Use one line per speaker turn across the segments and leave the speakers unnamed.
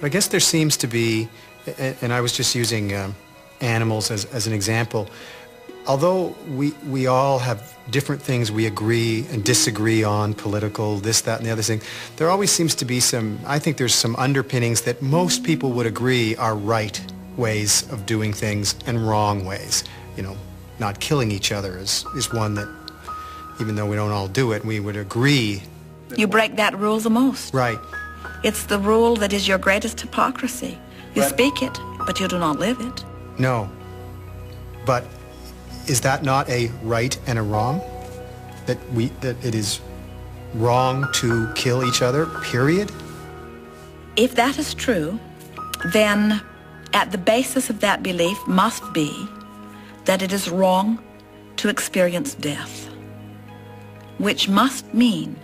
I guess there seems to be, and I was just using animals as an example, although we all have different things we agree and disagree on, political, this, that, and the other thing, there always seems to be some, I think there's some underpinnings that most people would agree are right ways of doing things and wrong ways. You know, not killing each other is one that, even though we don't all do it, we would agree.
You break that rule the most.
Right.
It's the rule that is your greatest hypocrisy. You speak it, but you do not live it.
No. But is that not a right and a wrong? That it is wrong to kill each other, period?
If that is true, then at the basis of that belief must be that it is wrong to experience death, which must mean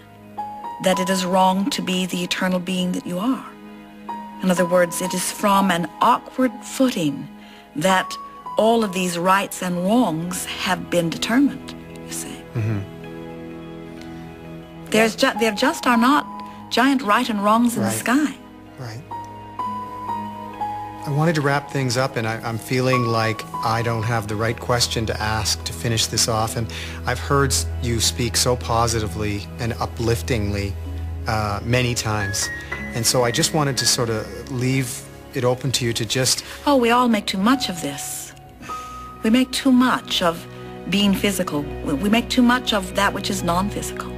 that it is wrong to be the eternal being that you are. In other words, it is from an awkward footing that all of these rights and wrongs have been determined, you see.
Mm-hmm.
There just are not giant right and wrongs in the sky.
Right. I wanted to wrap things up, and I'm feeling like I don't have the right question to ask to finish this off. And I've heard you speak so positively and upliftingly many times. And so I just wanted to sort of leave it open to you to just...
Oh, we all make too much of this. We make too much of being physical. We make too much of that which is non-physical.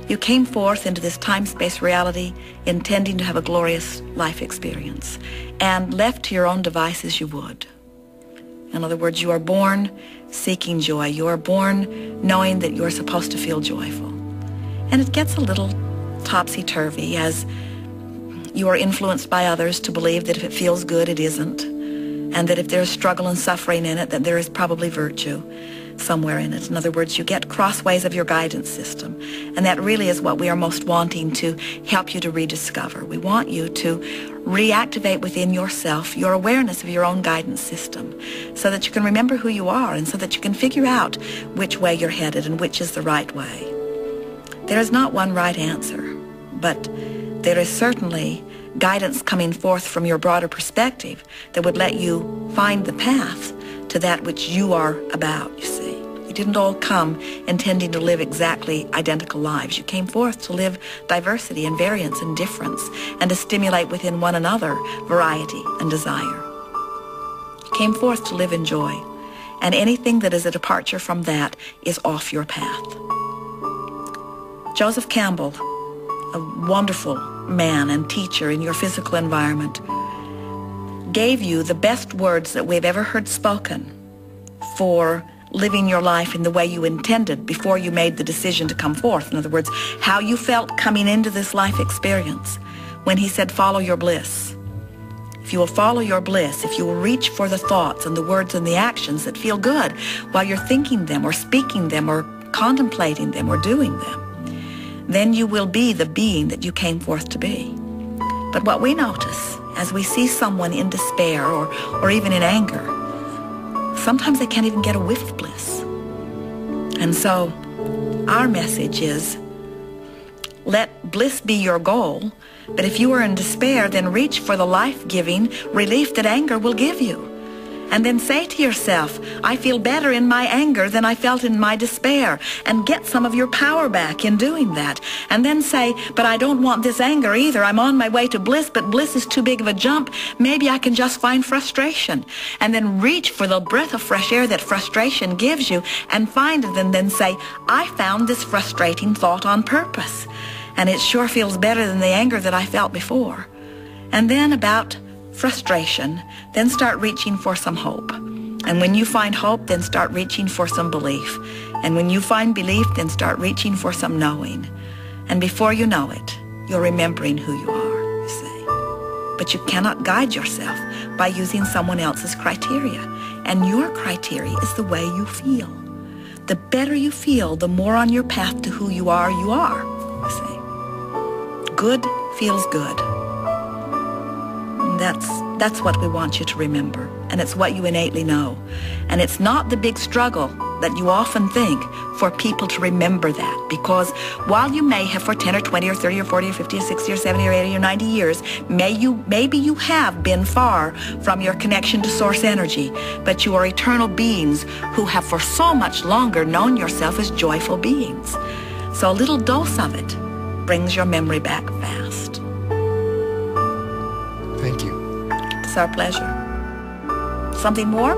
You came forth into this time-space reality intending to have a glorious life experience, and left to your own devices you would. In other words, you are born seeking joy. You are born knowing that you're supposed to feel joyful. And it gets a little topsy-turvy as you are influenced by others to believe that if it feels good, it isn't, and that if there's struggle and suffering in it, that there is probably virtue somewhere in it. In other words, you get crossways of your guidance system, and that really is what we are most wanting to help you to rediscover. We want you to reactivate within yourself your awareness of your own guidance system so that you can remember who you are and so that you can figure out which way you're headed and which is the right way. There is not one right answer, but there is certainly guidance coming forth from your broader perspective that would let you find the path to that which you are about, you see. You didn't all come intending to live exactly identical lives. You came forth to live diversity and variance and difference and to stimulate within one another variety and desire. You came forth to live in joy, and anything that is a departure from that is off your path. Joseph Campbell, a wonderful man and teacher in your physical environment, gave you the best words that we've ever heard spoken for living your life in the way you intended before you made the decision to come forth. In other words, how you felt coming into this life experience when he said, follow your bliss. If you will follow your bliss, if you will reach for the thoughts and the words and the actions that feel good while you're thinking them or speaking them or contemplating them or doing them, then you will be the being that you came forth to be. But what we notice as we see someone in despair or even in anger, sometimes they can't even get a whiff of bliss. And so our message is, let bliss be your goal, but if you are in despair, then reach for the life-giving relief that anger will give you. And then say to yourself, I feel better in my anger than I felt in my despair, and get some of your power back in doing that. And then say, but I don't want this anger either. I'm on my way to bliss, but bliss is too big of a jump. Maybe I can just find frustration. And then reach for the breath of fresh air that frustration gives you and find it, and then say, I found this frustrating thought on purpose, and it sure feels better than the anger that I felt before. And then about frustration, then start reaching for some hope. And when you find hope, then start reaching for some belief. And when you find belief, then start reaching for some knowing. And before you know it, you're remembering who you are, you see. But you cannot guide yourself by using someone else's criteria. And your criteria is the way you feel. The better you feel, the more on your path to who you are, you see. Good feels good. That's That's what we want you to remember, and it's what you innately know. And it's not the big struggle that you often think for people to remember that, because while you may have for 10 or 20 or 30 or 40 or 50 or 60 or 70 or 80 or 90 years, maybe you have been far from your connection to source energy, but you are eternal beings who have for so much longer known yourself as joyful beings. So a little dose of it brings your memory back fast.
Thank you.
It's our pleasure. Something more?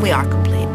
We are complete.